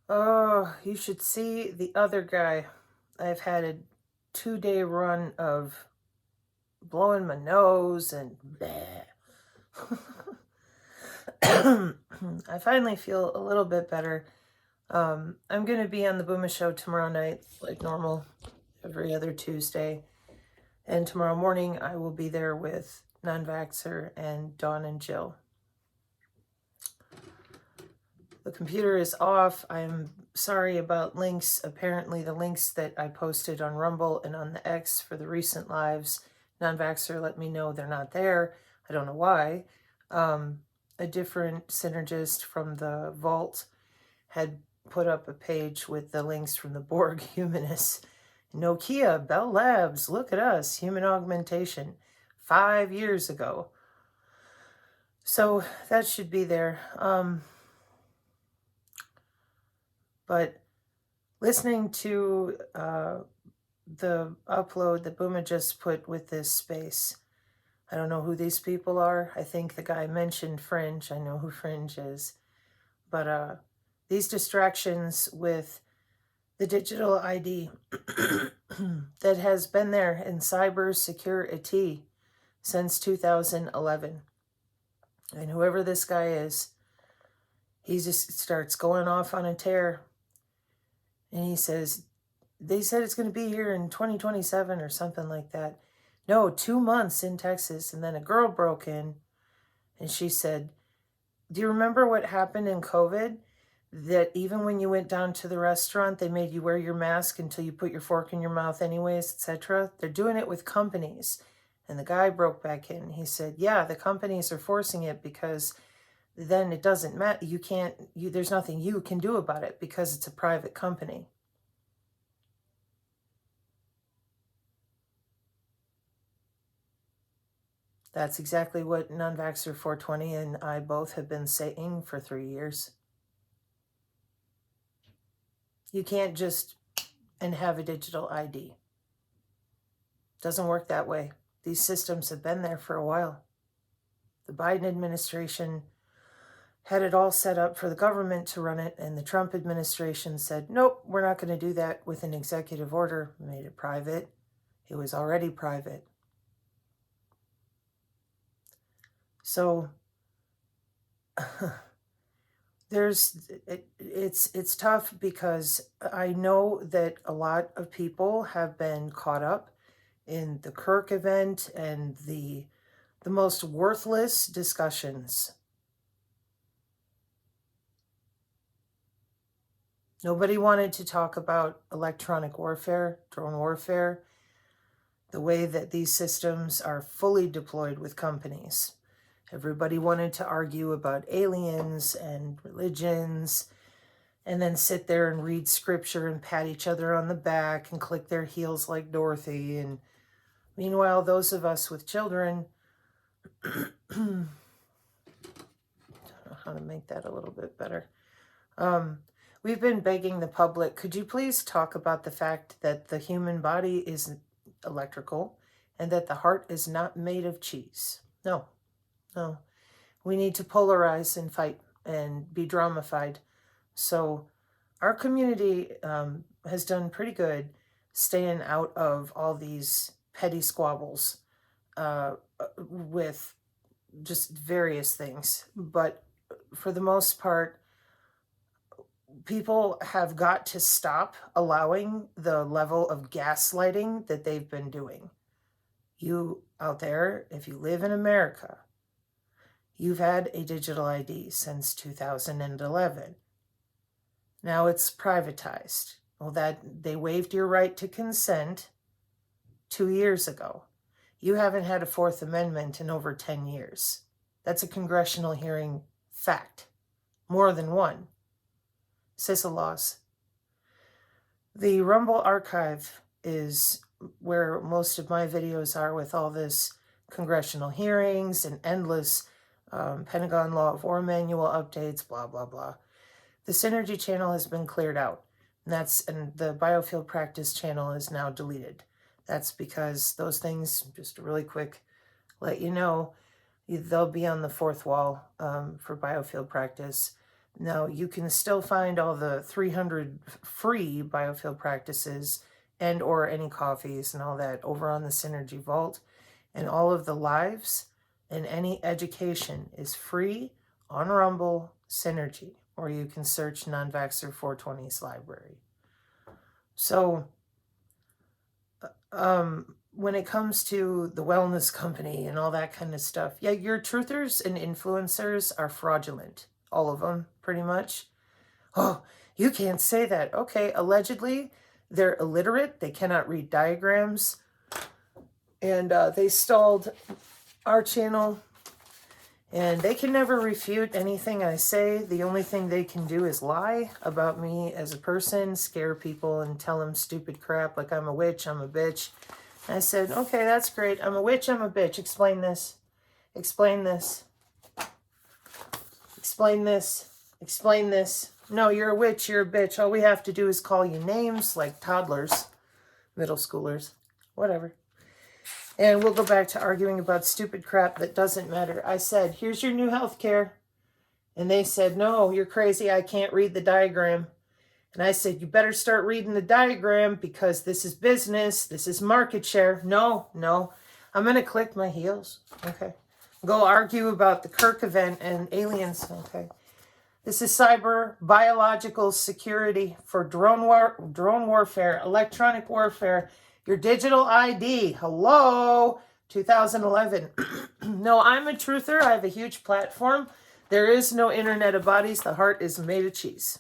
Oh, you should see the other guy. I've had a 2-day run of blowing my nose and bleh. I finally feel a little bit better. I'm going to be on the Booma show tomorrow night, like normal, every other Tuesday. And tomorrow morning, I will be there with Non-Vaxxer and Dawn and Jill. The computer is off. I'm sorry about links. Apparently, the links that I posted on Rumble and on the X for the recent lives, Non-Vaxxer let me know they're not there. I don't know why. A different synergist from the Vault had put up a page with the links from the Borg Humanists. Nokia, Bell Labs, look at us, human augmentation, 5 years ago. So that should be there. But listening to the upload that Booma just put with this space, I don't know who these people are. I think the guy mentioned Fringe. I know who Fringe is. But these distractions with the digital ID that has been there in cyber security since 2011. And whoever this guy is, he just starts going off on a tear. And he says, they said it's going to be here in 2027 or something like that. No, 2 months in Texas. And then a girl broke in and she said, do you remember what happened in COVID? That even when you went down to the restaurant, they made you wear your mask until you put your fork in your mouth anyways, etc. They're doing it with companies. And the guy broke back in. He said, yeah, the companies are forcing it because then it doesn't matter. There's nothing you can do about it because it's a private company. That's exactly what Non-Vaxxer 420 and I both have been saying for 3 years. You can't just and have a digital ID. Doesn't work that way. These systems have been there for a while. The Biden administration had it all set up for the government to run it, and the Trump administration said, nope, we're not going to do that with an executive order, made it private. It was already private. So it's tough because I know that a lot of people have been caught up in the Kirk event and the most worthless discussions. Nobody wanted to talk about electronic warfare, drone warfare, the way that these systems are fully deployed with companies. Everybody wanted to argue about aliens and religions and then sit there and read scripture and pat each other on the back and click their heels like Dorothy. And meanwhile, those of us with children, I don't know how to make that a little bit better. We've been begging the public, could you please talk about the fact that the human body is electrical and that the heart is not made of cheese? No. We need to polarize and fight and be dramified. So our community has done pretty good staying out of all these petty squabbles with just various things. But for the most part, people have got to stop allowing the level of gaslighting that they've been doing. You out there, if you live in America, you've had a digital ID since 2011. Now it's privatized. Well, that they waived your right to consent 2 years ago. You haven't had a Fourth Amendment in over 10 years. That's a congressional hearing fact. More than one. CISA laws. The Rumble archive is where most of my videos are with all this congressional hearings and endless Pentagon Law of War Manual updates, blah, blah, blah. The Synergy channel has been cleared out, and the Biofield Practice channel is now deleted. That's because those things, just really quick, let you know, they'll be on the fourth wall for Biofield Practice. Now, you can still find all the 300 free biofield practices and or any coffees and all that over on the Synergy Vault. And all of the lives and any education is free on Rumble Synergy, or you can search Non-Vaxxer 420's library. So, when it comes to the wellness company and all that kind of stuff, yeah, your truthers and influencers are fraudulent. All of them, pretty much. Oh, you can't say that. Okay, allegedly, they're illiterate. They cannot read diagrams. And they stalled our channel. And they can never refute anything I say. The only thing they can do is lie about me as a person, scare people, and tell them stupid crap like I'm a witch, I'm a bitch. And I said, okay, that's great. I'm a witch, I'm a bitch. Explain this. Explain this. Explain this. Explain this. No, you're a witch, you're a bitch. All we have to do is call you names like toddlers, middle schoolers, whatever. And we'll go back to arguing about stupid crap that doesn't matter. I said, here's your new health care. And they said, no, you're crazy. I can't read the diagram. And I said, you better start reading the diagram because this is business. This is market share. No. I'm going to click my heels. Okay. Go argue about the Kirk event and aliens. Okay. This is cyber biological security for drone warfare, electronic warfare, your digital ID. Hello, 2011. No, I'm a truther. I have a huge platform. There is no internet of bodies. The heart is made of cheese.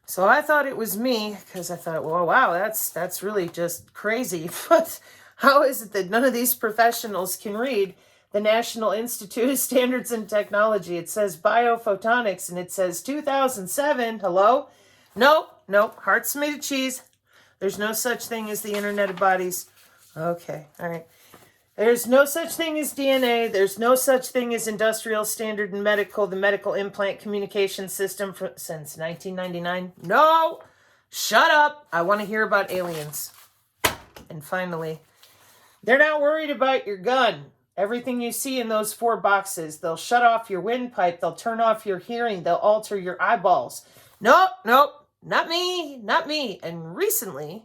So I thought it was me because I thought, well, wow, that's really just crazy. But how is it that none of these professionals can read the National Institute of Standards and Technology? It says biophotonics and it says 2007. Hello? Nope. Heart's made of cheese. There's no such thing as the internet of bodies. Okay, all right. There's no such thing as DNA. There's no such thing as industrial standard and medical, the medical implant communication system since 1999. No! Shut up! I want to hear about aliens. And finally, they're not worried about your gun. Everything you see in those 4 boxes, they'll shut off your windpipe, they'll turn off your hearing, they'll alter your eyeballs. Nope, not me. And recently,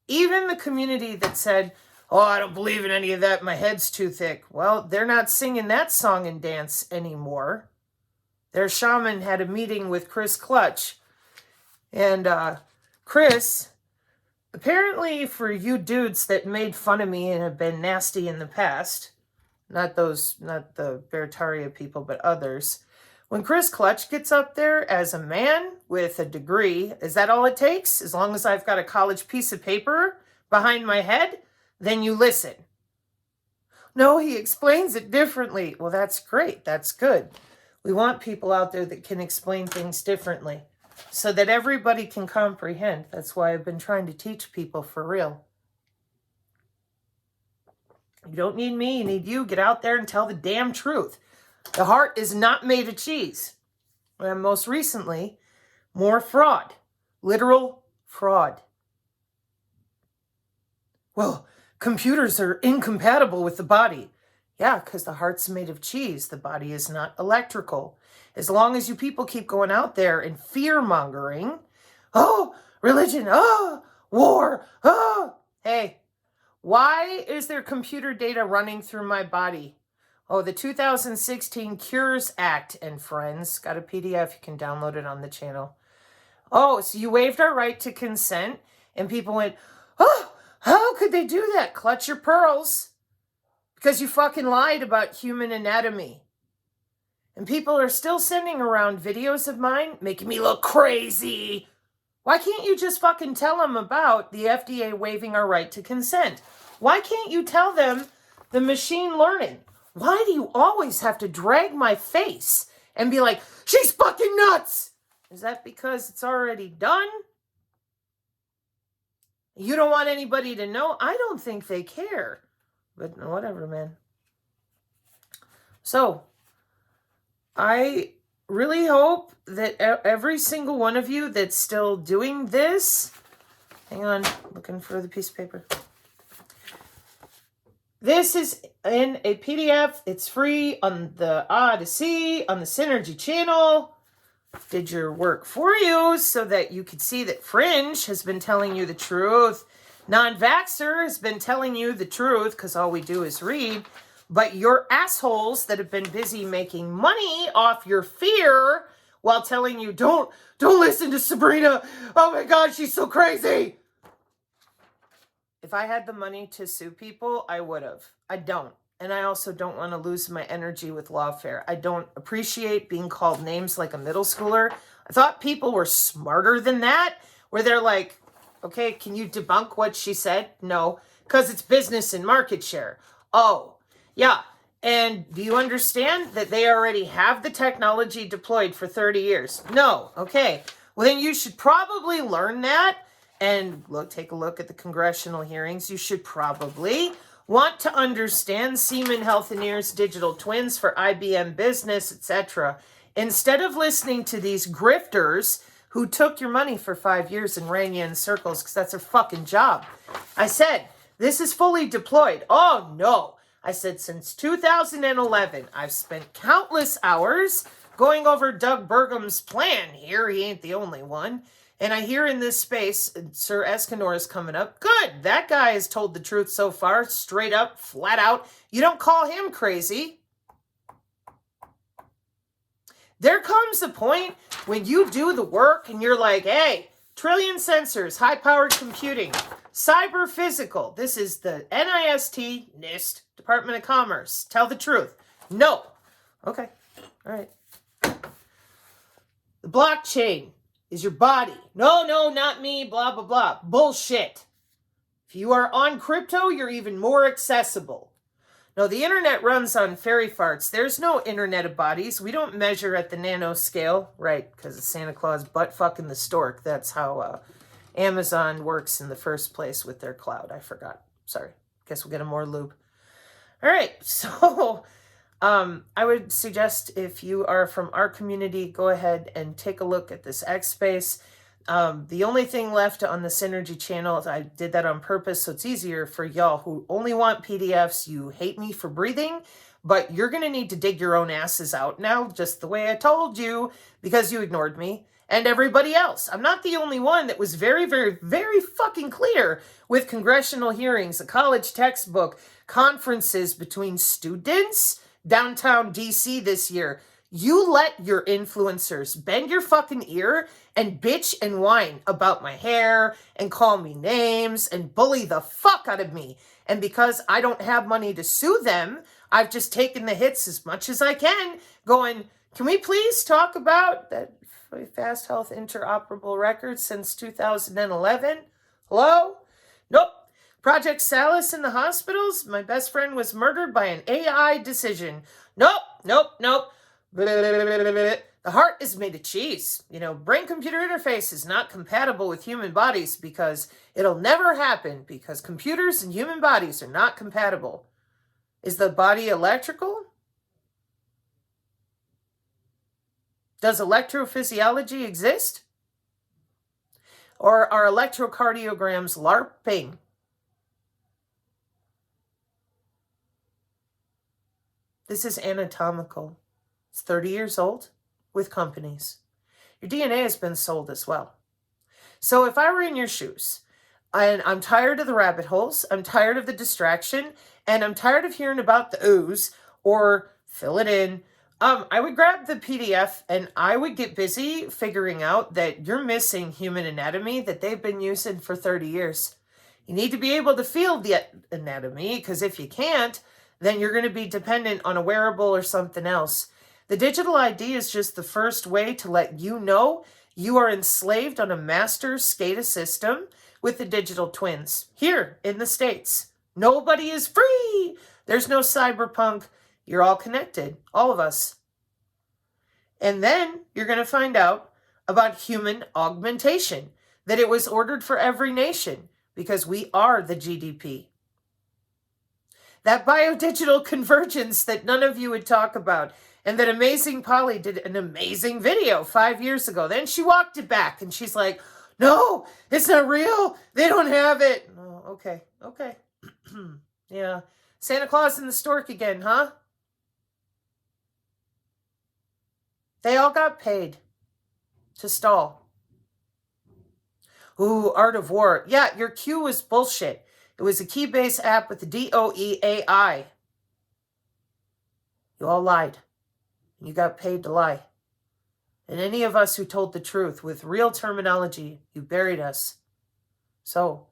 even the community that said, oh, I don't believe in any of that, my head's too thick. Well, they're not singing that song and dance anymore. Their shaman had a meeting with Chris Clutch. And Chris, apparently for you dudes that made fun of me and have been nasty in the past, not the Bertaria people, but others, when Chris Clutch gets up there as a man with a degree, is that all it takes? As long as I've got a college piece of paper behind my head, then you listen. No, he explains it differently. Well, that's great. That's good. We want people out there that can explain things differently so that everybody can comprehend. That's why I've been trying to teach people for real. You don't need me. You need you. Get out there and tell the damn truth. The heart is not made of cheese. And most recently, more fraud. Literal fraud. Well, computers are incompatible with the body. Yeah, because the heart's made of cheese. The body is not electrical. As long as you people keep going out there and fear-mongering, oh, religion, oh, war, oh. Hey, why is there computer data running through my body? Oh, the 2016 Cures Act and friends. Got a PDF. You can download it on the channel. Oh, so you waived our right to consent, and people went, oh, how could they do that? Clutch your pearls. Because you fucking lied about human anatomy. And people are still sending around videos of mine making me look crazy. Why can't you just fucking tell them about the FDA waiving our right to consent? Why can't you tell them the machine learning? Why do you always have to drag my face and be like, she's fucking nuts? Is that because it's already done? You don't want anybody to know? I don't think they care. But whatever, man. So, I really hope that every single one of you that's still doing this, hang on, looking for the piece of paper, This is in a PDF. It's free on the Odyssey, on the Synergy channel. Did your work for you so that you could see that Fringe has been telling you the truth. Non-Vaxxer has been telling you the truth because all we do is read. But your assholes that have been busy making money off your fear while telling you, don't listen to Sabrina. Oh my God, she's so crazy. If I had the money to sue people, I would have. I don't. And I also don't want to lose my energy with lawfare. I don't appreciate being called names like a middle schooler. I thought people were smarter than that, where they're like, okay, can you debunk what she said? No, because it's business and market share. Oh, yeah. And do you understand that they already have the technology deployed for 30 years? No. Okay. Well, then you should probably learn that and take a look at the congressional hearings. You should probably want to understand Siemens Healthineers digital twins for IBM Business, etc. Instead of listening to these grifters who took your money for 5 years and ran you in circles because that's their fucking job. I said, this is fully deployed. Oh, no. I said, since 2011, I've spent countless hours going over Doug Burgum's plan here. He ain't the only one. And I hear in this space, Sir Escanor is coming up. Good. That guy has told the truth so far, straight up, flat out. You don't call him crazy. There comes a point when you do the work and you're like, hey, trillion sensors, high-powered computing, cyber physical. This is the NIST, Department of Commerce. Tell the truth. No. Okay. All right. The blockchain is your body. No, not me, blah, blah, blah. Bullshit. If you are on crypto, you're even more accessible. No, the internet runs on fairy farts. There's no internet of bodies. We don't measure at the nanoscale. Right, because it's Santa Claus butt fucking the stork. That's how Amazon works in the first place with their cloud. I forgot. Sorry. Guess we'll get a more lube. All right, so I would suggest if you are from our community, go ahead and take a look at this X space. The only thing left on the Synergy channel, I did that on purpose so it's easier for y'all who only want PDFs. You hate me for breathing, but you're going to need to dig your own asses out now, just the way I told you, because you ignored me and everybody else. I'm not the only one that was very, very, very fucking clear with congressional hearings, a college textbook, conferences between students, downtown DC this year. You let your influencers bend your fucking ear and bitch and whine about my hair and call me names and bully the fuck out of me. And because I don't have money to sue them, I've just taken the hits as much as I can, going, can we please talk about that Fast Health interoperable record since 2011? Hello? Nope. Project Salus in the hospitals? My best friend was murdered by an AI decision. Nope. The heart is made of cheese. Brain-computer interface is not compatible with human bodies because it'll never happen because computers and human bodies are not compatible. Is the body electrical? Does electrophysiology exist? Or are electrocardiograms LARPing? This is anatomical. It's 30 years old with companies. Your DNA has been sold as well. So if I were in your shoes, and I'm tired of the rabbit holes, I'm tired of the distraction, and I'm tired of hearing about the ooze or fill it in, I would grab the PDF and I would get busy figuring out that you're missing human anatomy that they've been using for 30 years. You need to be able to feel the anatomy, because if you can't, then you're going to be dependent on a wearable or something else. The digital ID is just the first way to let you know you are enslaved on a master SCADA system with the digital twins here in the States. Nobody is free. There's no cyberpunk. You're all connected, all of us. And then you're going to find out about human augmentation, that it was ordered for every nation because we are the GDP. That biodigital convergence that none of you would talk about, and that Amazing Polly did an amazing video 5 years ago. Then she walked it back and she's like, no, it's not real. They don't have it. Oh, okay. Yeah. Santa Claus and the stork again, huh? They all got paid to stall. Ooh, Art of War. Yeah, your Q was bullshit. It was a key-based app with the DOEAI. You all lied. You got paid to lie. And any of us who told the truth with real terminology, you buried us. So,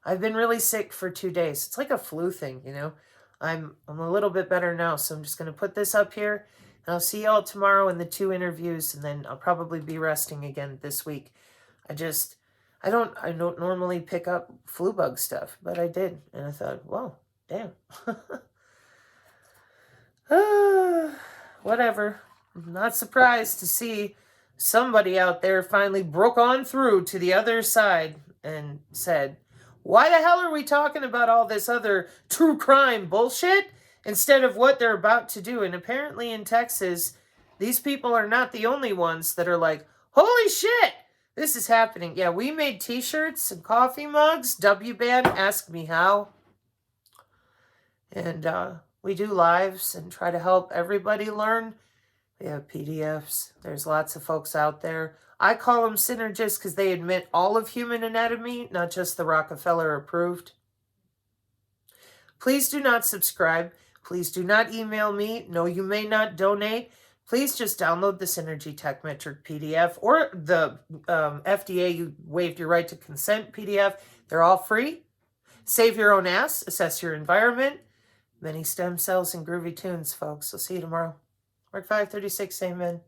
I've been really sick for 2 days. It's like a flu thing, you know. I'm a little bit better now, so I'm just going to put this up here. And I'll see y'all tomorrow in the 2 interviews, and then I'll probably be resting again this week. I don't normally pick up flu bug stuff, but I did. And I thought, whoa, damn. Whatever. I'm not surprised to see somebody out there finally broke on through to the other side and said, why the hell are we talking about all this other true crime bullshit instead of what they're about to do? And apparently in Texas, these people are not the only ones that are like, holy shit, this is happening. Yeah, we made t-shirts and coffee mugs. W-Band, ask me how. And we do lives and try to help everybody learn. We have PDFs. There's lots of folks out there. I call them synergists because they admit all of human anatomy, not just the Rockefeller approved. Please do not subscribe. Please do not email me. No, you may not donate. Please just download the Synergy Tech Metric PDF or the FDA, you waived your right to consent PDF. They're all free. Save your own ass. Assess your environment. Many stem cells and groovy tunes, folks. I'll see you tomorrow. Mark 536, amen.